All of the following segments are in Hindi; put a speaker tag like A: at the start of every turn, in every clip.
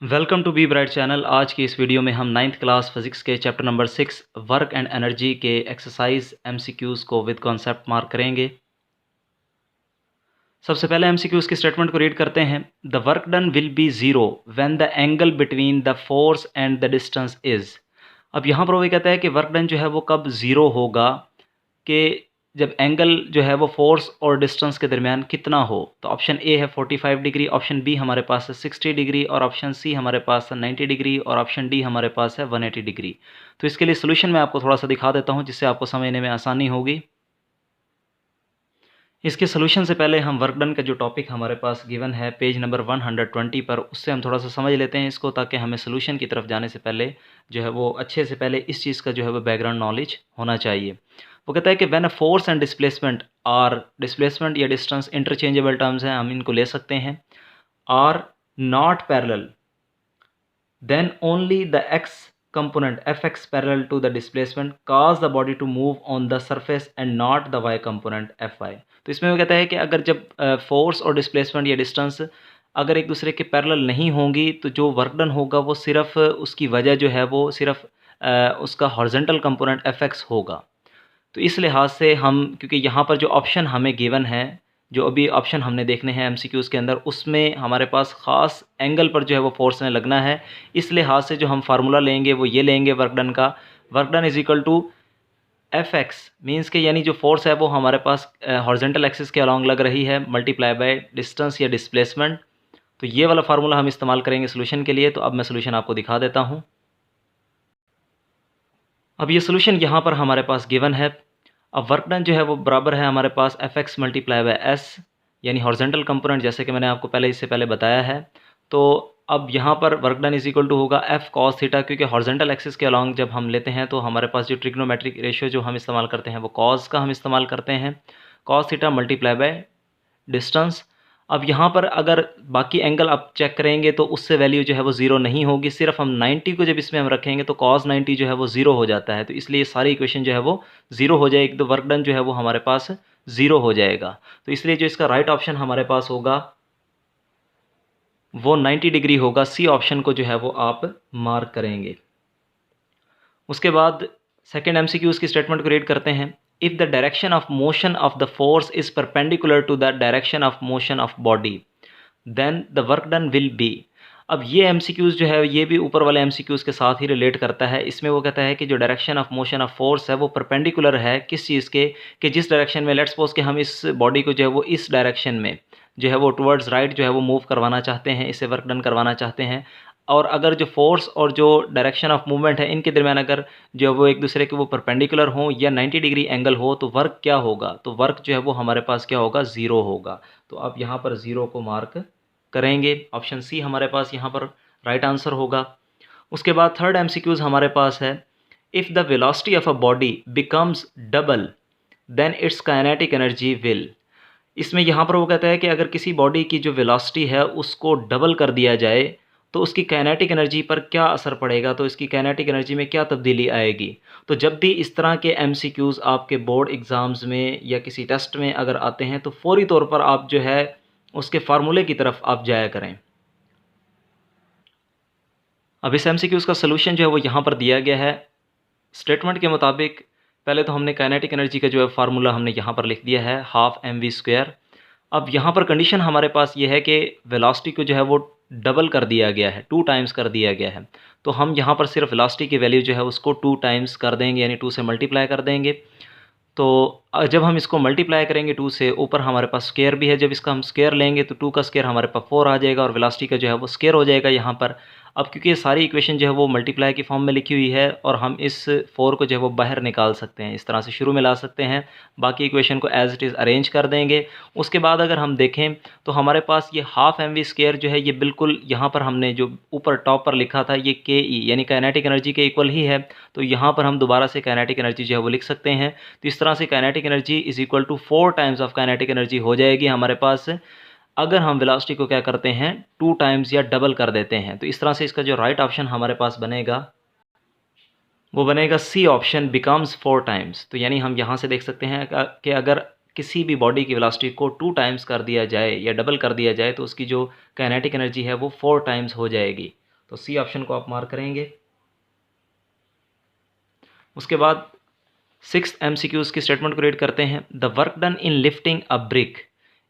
A: Welcome to be bright channel. आज की इस वीडियो में हम नाइन्थ क्लास फिजिक्स के chapter number 6 work and energy के एक्सरसाइज एमसीक्यूज़ को विद कॉन्सेप्ट मार्क करेंगे। सबसे पहले एमसीक्यूज़ की स्टेटमेंट को रीड करते हैं। The work done will be zero when the angle between the force and the distance is. अब यहाँ पर वो कहता है कि वर्क डन जो है वो कब ज़ीरो होगा, कि जब एंगल जो है वो फोर्स और डिस्टेंस के दरमियान कितना हो। तो ऑप्शन ए है 45 डिग्री, ऑप्शन बी हमारे पास है 60 डिग्री, और ऑप्शन सी हमारे पास है 90 डिग्री, और ऑप्शन डी हमारे पास है 180 डिग्री। तो इसके लिए सोल्यूशन मैं आपको थोड़ा सा दिखा देता हूँ जिससे आपको समझने में आसानी होगी। इसके सोल्यूशन से पहले हम वर्क डन का जो टॉपिक हमारे पास गिवन है पेज नंबर 120 पर, उससे हम थोड़ा सा समझ लेते हैं इसको, ताकि हमें सोल्यूशन की तरफ जाने से पहले जो है वो अच्छे से पहले इस चीज़ का जो है वो बैकग्राउंड नॉलेज होना चाहिए। वो कहता है कि when a force and displacement are, displacement या डिस्टेंस इंटरचेंजेबल टर्म्स हैं, हम इनको ले सकते हैं, are not parallel then only the x component fx parallel to the displacement cause the body to move on the surface and not the y component fy। तो इसमें वो कहता है कि अगर जब फोर्स और डिस्प्लेसमेंट या डिस्टेंस अगर एक दूसरे के पैरेलल नहीं होंगी तो जो वर्क डन होगा वो सिर्फ उसकी वजह जो है वो सिर्फ उसका हॉरिजॉन्टल कंपोनेंट fx होगा। तो इस लिहाज से हम, क्योंकि यहाँ पर जो ऑप्शन हमें गिवन है, जो अभी ऑप्शन हमने देखने हैं एमसीक्यूज़ के अंदर, उसमें हमारे पास ख़ास एंगल पर जो है वो फोर्स ने लगना है। इस लिहाज से जो हम फार्मूला लेंगे वो ये लेंगे वर्क डन का। Work done is equal to F X, means के यानी जो फोर्स है वो हमारे पास हॉरिजॉन्टल एक्सिस के अलॉन्ग लग रही है, मल्टीप्लाई बाय डिस्टेंस या डिस्प्लेसमेंट। तो ये वाला फार्मूला हम इस्तेमाल करेंगे सोल्यूशन के लिए। तो अब मैं सोल्यूशन आपको दिखा देता हूँ। अब ये सोल्यूशन यहाँ पर हमारे पास गिवन है। अब वर्क डन जो है वो बराबर है हमारे पास F X multiply by S, यानी हॉरिजॉन्टल कंपोनेंट, जैसे कि मैंने आपको पहले इससे पहले बताया है। तो अब यहाँ पर work done is equal to होगा एफ कॉस थीटा, क्योंकि हॉरिजॉन्टल एक्सिस के अलॉन्ग जब हम लेते हैं तो हमारे पास जो ट्रिग्नोमेट्रिक रेशियो जो हम इस्तेमाल करते हैं वो कॉस का हम इस्तेमाल करते हैं, cos theta multiply by distance. अब यहाँ पर अगर बाकी एंगल आप चेक करेंगे तो उससे वैल्यू जो है वो ज़ीरो नहीं होगी। सिर्फ हम 90 को जब इसमें हम रखेंगे तो cos 90 जो है वो ज़ीरो हो जाता है। तो इसलिए सारी इक्वेशन जो है वो ज़ीरो हो जाएगी। तो वर्क डन जो है वो हमारे पास ज़ीरो हो जाएगा। तो इसलिए जो इसका राइट ऑप्शन हमारे पास होगा वो 90 डिग्री होगा। सी ऑप्शन को जो है वो आप मार्क करेंगे। उसके बाद सेकेंड एमसीक्यू की स्टेटमेंट को रीड करते हैं। If the direction of motion of the force is perpendicular to the direction of motion of body then the work done will be. अब ये एमसीक्यूज़ जो है ये भी ऊपर वाले एमसीक्यूज़ के साथ ही रिलेट करता है। इसमें वो कहता है कि जो direction of motion of force है वो परपेंडिकुलर है किस चीज़ के, कि जिस डायरेक्शन में, लेट्स सपोज कि हम इस बॉडी को जो है वो इस डायरेक्शन में जो है वो टुवर्ड्स राइट जो है वो मूव करवाना चाहते हैं, इससे वर्क डन करवाना चाहते हैं। और अगर जो फोर्स और जो डायरेक्शन ऑफ मूवमेंट है इनके दरमियान अगर जो वो एक दूसरे के वो परपेंडिकुलर हों या 90 डिग्री एंगल हो तो वर्क क्या होगा, तो वर्क जो है वो हमारे पास क्या होगा, ज़ीरो होगा। तो आप यहाँ पर ज़ीरो को मार्क करेंगे। ऑप्शन सी हमारे पास यहाँ पर राइट आंसर होगा। उसके बाद थर्ड एमसीक्यूज हमारे पास है। If the velocity of a body becomes double then its kinetic energy will. इसमें यहाँ पर वो कहता है कि अगर किसी बॉडी की जो वेलोसिटी है उसको डबल कर दिया जाए तो उसकी काइनेटिक एनर्जी पर क्या असर पड़ेगा, तो इसकी काइनेटिक एनर्जी में क्या तब्दीली आएगी। तो जब भी इस तरह के एमसीक्यूज़ आपके बोर्ड एग्ज़ाम्स में या किसी टेस्ट में अगर आते हैं तो फौरी तौर पर आप जो है उसके फार्मूले की तरफ आप जाया करें। अब इस एमसीक्यूज़ का सलूशन जो है वो यहाँ पर दिया गया है। स्टेटमेंट के मुताबिक पहले तो हमने काइनेटिक एनर्जी का जो है फार्मूला हमने यहाँ पर लिख दिया है, हाफ mv²। अब यहाँ पर कंडीशन हमारे पास ये है कि वेलोसिटी को जो है वो डबल कर दिया गया है, 2 टाइम्स कर दिया गया है। तो हम यहाँ पर सिर्फ वेलोसिटी की वैल्यू जो है उसको 2 टाइम्स कर देंगे, यानी 2 से मल्टीप्लाई कर देंगे। तो जब हम इसको मल्टीप्लाई करेंगे 2 से, ऊपर हमारे पास स्क्वायर भी है, जब इसका हम स्क्वायर लेंगे तो 2 का स्क्वायर हमारे पास 4 आ जाएगा और वेलोसिटी का जो है वो स्क्वायर हो जाएगा यहाँ पर। अब क्योंकि ये सारी इक्वेशन जो है वो मल्टीप्लाई की फॉर्म में लिखी हुई है और हम इस 4 को जो है वो बाहर निकाल सकते हैं, इस तरह से शुरू में ला सकते हैं। बाकी इक्वेशन को एज इट इज़ अरेंज कर देंगे। उसके बाद अगर हम देखें तो हमारे पास ये हाफ mv² जो है ये बिल्कुल यहाँ पर हमने जो ऊपर टॉप पर लिखा था ये ke यानी काइनेटिक एनर्जी के इक्वल ही है। तो यहाँ पर हम दोबारा से काइनेटिक एनर्जी जो है वो लिख सकते हैं। तो इस तरह से kinetic energy is equal to 4 times of kinetic energy हो जाएगी हमारे पास, अगर हम वेलोसिटी को क्या करते हैं 2 टाइम्स या डबल कर देते हैं। तो इस तरह से इसका जो राइट ऑप्शन हमारे पास बनेगा वो बनेगा सी ऑप्शन, बिकम्स 4 टाइम्स। तो यानी हम यहाँ से देख सकते हैं कि अगर किसी भी बॉडी की वेलोसिटी को 2 टाइम्स कर दिया जाए या डबल कर दिया जाए तो उसकी जो काइनेटिक एनर्जी है वो 4 टाइम्स हो जाएगी। तो सी ऑप्शन को आप मार्क करेंगे। उसके बाद 6th MCQ की स्टेटमेंट को रीड करते हैं। The work done in lifting a brick,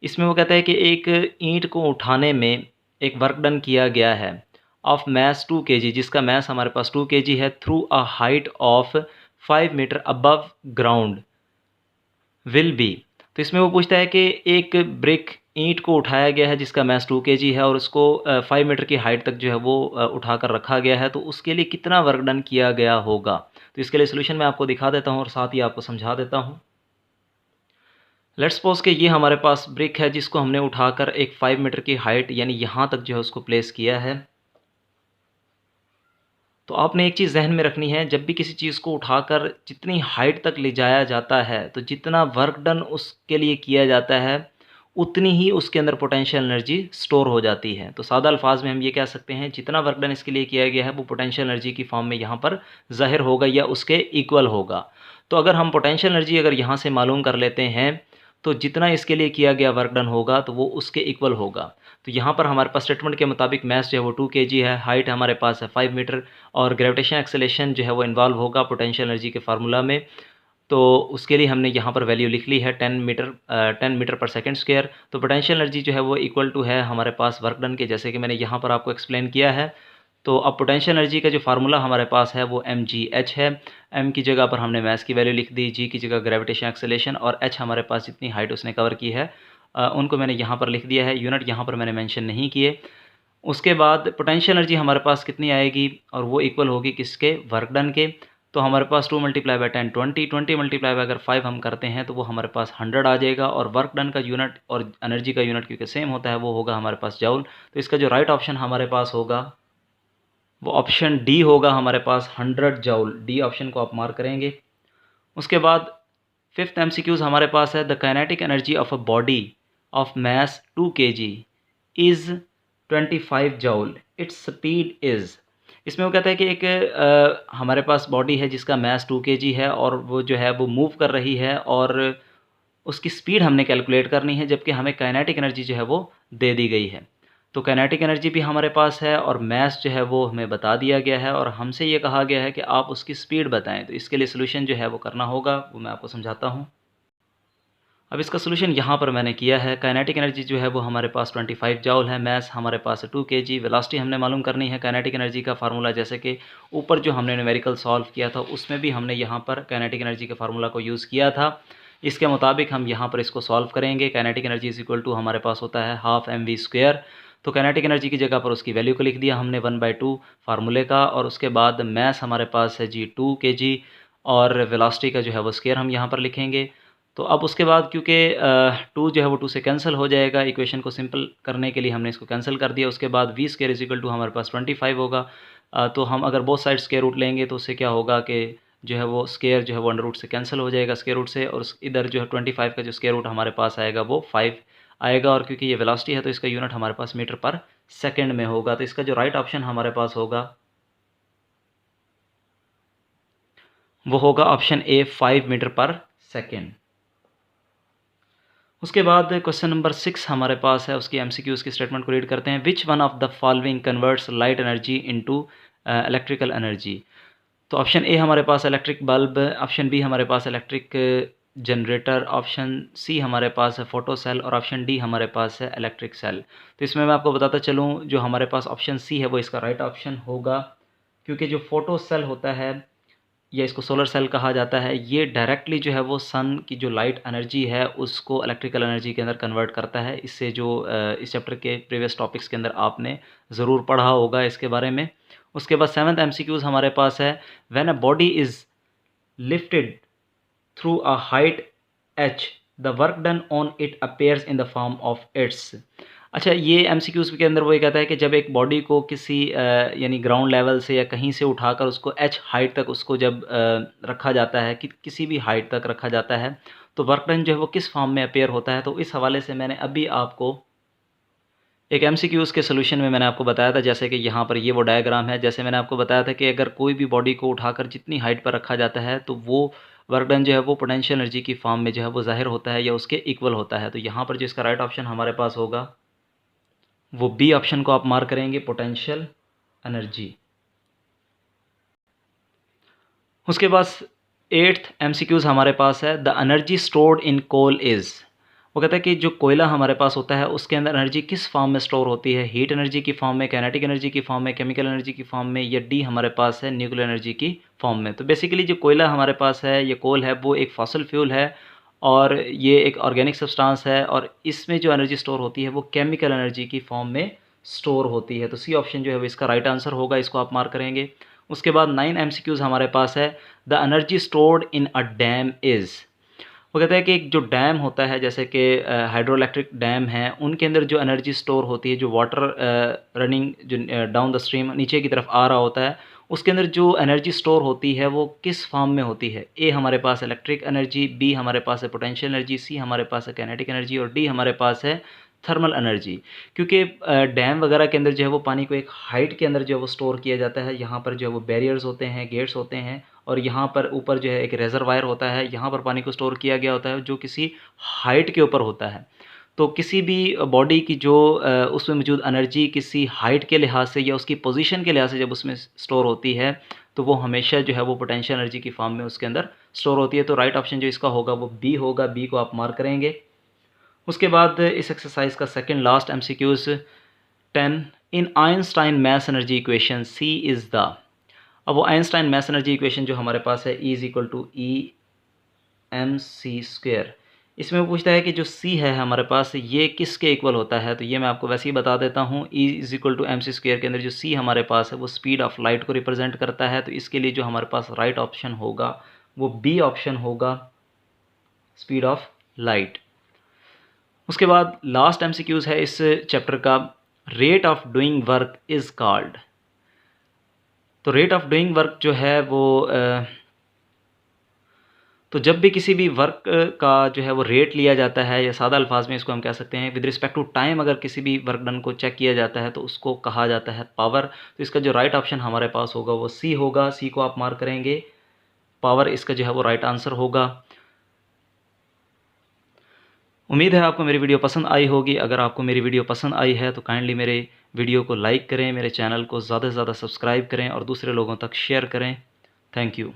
A: इसमें वो कहता है कि एक ईंट को उठाने में एक वर्क डन किया गया है ऑफ मैस 2 kg, जिसका मैस हमारे पास 2 kg है, through a height of 5 metre above ground will be. तो इसमें वो पूछता है कि एक ब्रिक ईंट को उठाया गया है जिसका मैस 2 kg है और उसको 5 मीटर की हाइट तक जो है वो उठाकर रखा गया है, तो उसके लिए कितना वर्क डन किया गया होगा। तो इसके लिए सोल्यूशन मैं आपको दिखा देता हूँ और साथ ही आपको समझा देता हूँ। लेट्स सपोज कि ये हमारे पास ब्रिक है जिसको हमने उठाकर एक 5 मीटर की हाइट यानी यहाँ तक जो है उसको प्लेस किया है। तो आपने एक चीज़ जहन में रखनी है, जब भी किसी चीज़ को उठाकर जितनी हाइट तक ले जाया जाता है तो जितना वर्क डन उसके लिए किया जाता है उतनी ही उसके अंदर पोटेंशियल एनर्जी स्टोर हो जाती है। तो सादा अल्फाज में हम ये कह सकते हैं जितना वर्क डन इसके लिए किया गया है वो पोटेंशियल एनर्जी की फॉर्म में यहाँ पर ज़ाहिर होगा या उसके इक्वल होगा। तो अगर हम पोटेंशियल एनर्जी अगर यहाँ से मालूम कर लेते हैं तो जितना इसके लिए किया गया वर्क डन होगा तो वो उसके इक्वल होगा। तो यहाँ पर हमारे पास स्टेटमेंट के मुताबिक मैस जो है वो 2 kg है, हाइट हमारे पास है 5 मीटर और ग्रेविटेशन एक्सेलेरेशन जो है वो इन्वॉल्व होगा पोटेंशियल एनर्जी के फार्मूला में। तो उसके लिए हमने यहाँ पर वैल्यू लिख ली है 10 मीटर पर सेकंड स्क्वायर। तो पोटेंशियल एनर्जी जो है वो इक्वल टू है हमारे पास वर्क डन के, जैसे कि मैंने यहाँ पर आपको एक्सप्लेन किया है। तो अब पोटेंशियल एनर्जी का जो फार्मूला हमारे पास है वो mgh है। m की जगह पर हमने मैस की वैल्यू लिख दी, g की जगह ग्रेविटेशन एक्सेलेरेशन और h हमारे पास जितनी हाइट उसने कवर की है उनको मैंने यहाँ पर लिख दिया है। यूनिट यहाँ पर मैंने मेंशन नहीं किए। उसके बाद पोटेंशियल एनर्जी हमारे पास कितनी आएगी और वो इक्वल होगी किसके, वर्क डन के। तो हमारे पास 2 मल्टीप्लाई बाई 10 20 मल्टीप्लाई बाई अगर 5 हम करते हैं तो वो हमारे पास 100 आ जाएगा और वर्क डन का यूनिट और एनर्जी का यूनिट क्योंकि सेम होता है वो होगा हमारे पास जूल। तो इसका जो राइट ऑप्शन हमारे पास होगा वो ऑप्शन डी होगा हमारे पास 100 जूल। डी ऑप्शन को आप मार्क करेंगे। उसके बाद 5th MCQs हमारे पास है the kinetic energy of a body of mass 2 kg is 25 joule, its speed is. इसमें वो कहता है कि एक हमारे पास बॉडी है जिसका मैस 2 kg है और वो जो है वो मूव कर रही है और उसकी स्पीड हमने कैलकुलेट करनी है, जबकि हमें काइनेटिक एनर्जी जो है वो दे दी गई है। तो काइनेटिक एनर्जी भी हमारे पास है और मैस जो है वो हमें बता दिया गया है और हमसे ये कहा गया है कि आप उसकी स्पीड बताएं। तो इसके लिए सोल्यूशन जो है वो करना होगा, वो मैं आपको समझाता हूँ। अब इसका सोल्यूशन यहाँ पर मैंने किया है। काइनेटिक एनर्जी जो है वो हमारे पास 25 जूल है, मैस हमारे पास 2 kg, वेलोसिटी हमने मालूम करनी है। काइनेटिक एनर्जी का फार्मूला जैसे कि ऊपर जो हमने न्यूमेरिकल सॉल्व किया था उसमें भी हमने यहाँ पर काइनेटिक एनर्जी के फार्मूला को यूज़ किया था। इसके मुताबिक हम यहाँ पर इसको सॉल्व करेंगे। Kinetic energy is equal to हमारे पास होता है हाफ mv²। तो काइनेटिक एनर्जी की जगह पर उसकी वैल्यू को लिख दिया हमने 1/2 फार्मूले का और उसके बाद मैस हमारे पास है जी 2 kg और वेलोसिटी का जो है वो स्क्वायर हम यहाँ पर लिखेंगे। तो अब उसके बाद क्योंकि 2 जो है वो 2 से कैंसिल हो जाएगा, इक्वेशन को सिंपल करने के लिए हमने इसको कैंसिल कर दिया। उसके बाद v² इज इक्वल टू हमारे पास 25 होगा। तो हम अगर बोथ साइड स्क्वायर रूट लेंगे तो उससे क्या होगा कि जो है वो स्क्वायर जो है वो अंडर रूट से कैंसिल हो जाएगा स्क्वायर रूट से, और इधर जो है 25 का जो स्क्वायर रूट हमारे पास आएगा वो 5 आएगा। और क्योंकि ये वेलोसिटी है तो इसका यूनिट हमारे पास मीटर पर सेकेंड में होगा। तो इसका जो राइट ऑप्शन हमारे पास होगा वो होगा ऑप्शन ए 5 मीटर पर सेकेंड। उसके बाद क्वेश्चन नंबर 6 हमारे पास है, उसकी MCQs की स्टेटमेंट को रीड करते हैं। Which one of the following converts light energy into electrical energy. तो ऑप्शन ए हमारे पास इलेक्ट्रिक बल्ब, ऑप्शन बी हमारे पास इलेक्ट्रिक जनरेटर, ऑप्शन सी हमारे पास है फोटो सेल और ऑप्शन डी हमारे पास है इलेक्ट्रिक सेल। तो इसमें मैं आपको बताता चलूँ जो हमारे पास ऑप्शन सी है वो इसका राइट ऑप्शन होगा, क्योंकि जो फोटो सेल होता है या इसको सोलर सेल कहा जाता है, ये डायरेक्टली जो है वो सन की जो लाइट एनर्जी है उसको इलेक्ट्रिकल एनर्जी के अंदर कन्वर्ट करता है। इससे जो इस चैप्टर के प्रीवियस टॉपिक्स के अंदर आपने ज़रूर पढ़ा होगा इसके बारे में। उसके बाद 7th MCQs हमारे पास है when a body is lifted through a height h the work done on it appears in the form of its. अच्छा, ये MCQs के अंदर वो ये कहता है कि जब एक बॉडी को किसी यानी ग्राउंड लेवल से या कहीं से उठाकर उसको h हाइट तक उसको जब रखा जाता है, कि किसी भी हाइट तक रखा जाता है, तो वर्क डन जो है वो किस फॉर्म में अपेयर होता है। तो इस हवाले से मैंने अभी आपको एक MCQs के सोल्यूशन में मैंने आपको बताया था, जैसे कि यहाँ पर ये वो डायग्राम है। जैसे मैंने आपको बताया था कि अगर कोई भी बॉडी को उठाकर जितनी हाइट पर रखा जाता है तो वो वर्क डन जो है वो पोटेंशियल एनर्जी की फॉर्म में जो है वो ज़ाहिर होता है या उसके इक्वल होता है। तो यहाँ पर जो इसका राइट ऑप्शन हमारे पास होगा वो बी ऑप्शन को आप मार्क करेंगे, पोटेंशियल। एनर्जी। उसके बाद 8th MCQs हमारे पास है, the energy stored in coal is. वो कहता है कि जो कोयला हमारे पास होता है उसके अंदर एनर्जी किस फॉर्म में स्टोर होती है, हीट एनर्जी की फॉर्म में, काइनेटिक एनर्जी की फॉर्म में, केमिकल एनर्जी की फॉर्म में, या डी हमारे पास है न्यूक्लियर एनर्जी की फॉर्म में। तो बेसिकली जो कोयला हमारे पास है, ये कोल है, वो एक फॉसल फ्यूल है और ये एक ऑर्गेनिक सब्सटेंस है और इसमें जो एनर्जी स्टोर होती है वो केमिकल एनर्जी की फॉर्म में स्टोर होती है। तो सी ऑप्शन जो है वो इसका राइट आंसर होगा, इसको आप मार्क करेंगे। उसके बाद 9 MCQs हमारे पास है, the energy stored in a dam is. वो कहता है कि एक जो डैम होता है, जैसे कि हाइड्रो इलेक्ट्रिक डैम है, उनके अंदर जो एनर्जी स्टोर होती है, जो वाटर रनिंग जो डाउन द स्ट्रीम नीचे की तरफ आ रहा होता है, उसके अंदर जो एनर्जी स्टोर होती है वो किस फॉर्म में होती है। ए हमारे पास इलेक्ट्रिक एनर्जी, बी हमारे पास है पोटेंशियल एनर्जी, सी हमारे पास है काइनेटिक एनर्जी और डी हमारे पास है थर्मल एनर्जी। क्योंकि डैम वगैरह के अंदर जो है वो पानी को एक हाइट के अंदर जो है वो स्टोर किया जाता है। यहाँ पर जो है वो बैरियर्स होते हैं, गेट्स होते हैं और यहाँ पर ऊपर जो है एक रेजरवायर होता है, यहाँ पर पानी को स्टोर किया गया होता है जो किसी हाइट के ऊपर होता है। तो किसी भी बॉडी की जो उसमें मौजूद एनर्जी किसी हाइट के लिहाज से या उसकी पोजीशन के लिहाज से जब उसमें स्टोर होती है तो वो हमेशा जो है वो पोटेंशियल एनर्जी की फॉर्म में उसके अंदर स्टोर होती है। तो राइट ऑप्शन जो इसका होगा वो बी होगा, बी को आप मार्क करेंगे। उसके बाद इस एक्सरसाइज का second last MCQs 10, in Einstein mass energy equation C is the. अब वो आइंस्टाइन मैथ एनर्जी इक्वेशन जो हमारे पास है E = E mc², इसमें वो पूछता है कि जो C है हमारे पास ये किसके इक्वल होता है। तो ये मैं आपको वैसे ही बता देता हूँ। E = mc² के अंदर जो C हमारे पास है वो स्पीड ऑफ लाइट को रिप्रेजेंट करता है। तो इसके लिए जो हमारे पास राइट ऑप्शन होगा वो बी ऑप्शन होगा, स्पीड ऑफ लाइट। उसके बाद लास्ट MCQs है इस चैप्टर का, rate of doing work is called. तो रेट ऑफ डूइंग वर्क जो है वो तो जब भी किसी भी वर्क का जो है वो रेट लिया जाता है, या सादा अल्फाज में इसको हम कह सकते हैं विद रिस्पेक्ट टू टाइम, अगर किसी भी वर्क डन को चेक किया जाता है तो उसको कहा जाता है पावर। तो इसका जो राइट ऑप्शन हमारे पास होगा वो सी होगा, सी को आप मार्क करेंगे, पावर इसका जो है वो राइट आंसर होगा। उम्मीद है आपको मेरी वीडियो पसंद आई होगी। अगर आपको मेरी वीडियो पसंद आई है तो काइंडली मेरे वीडियो को लाइक करें, मेरे चैनल को ज़्यादा से ज़्यादा सब्सक्राइब करें और दूसरे लोगों तक शेयर करें। Thank you.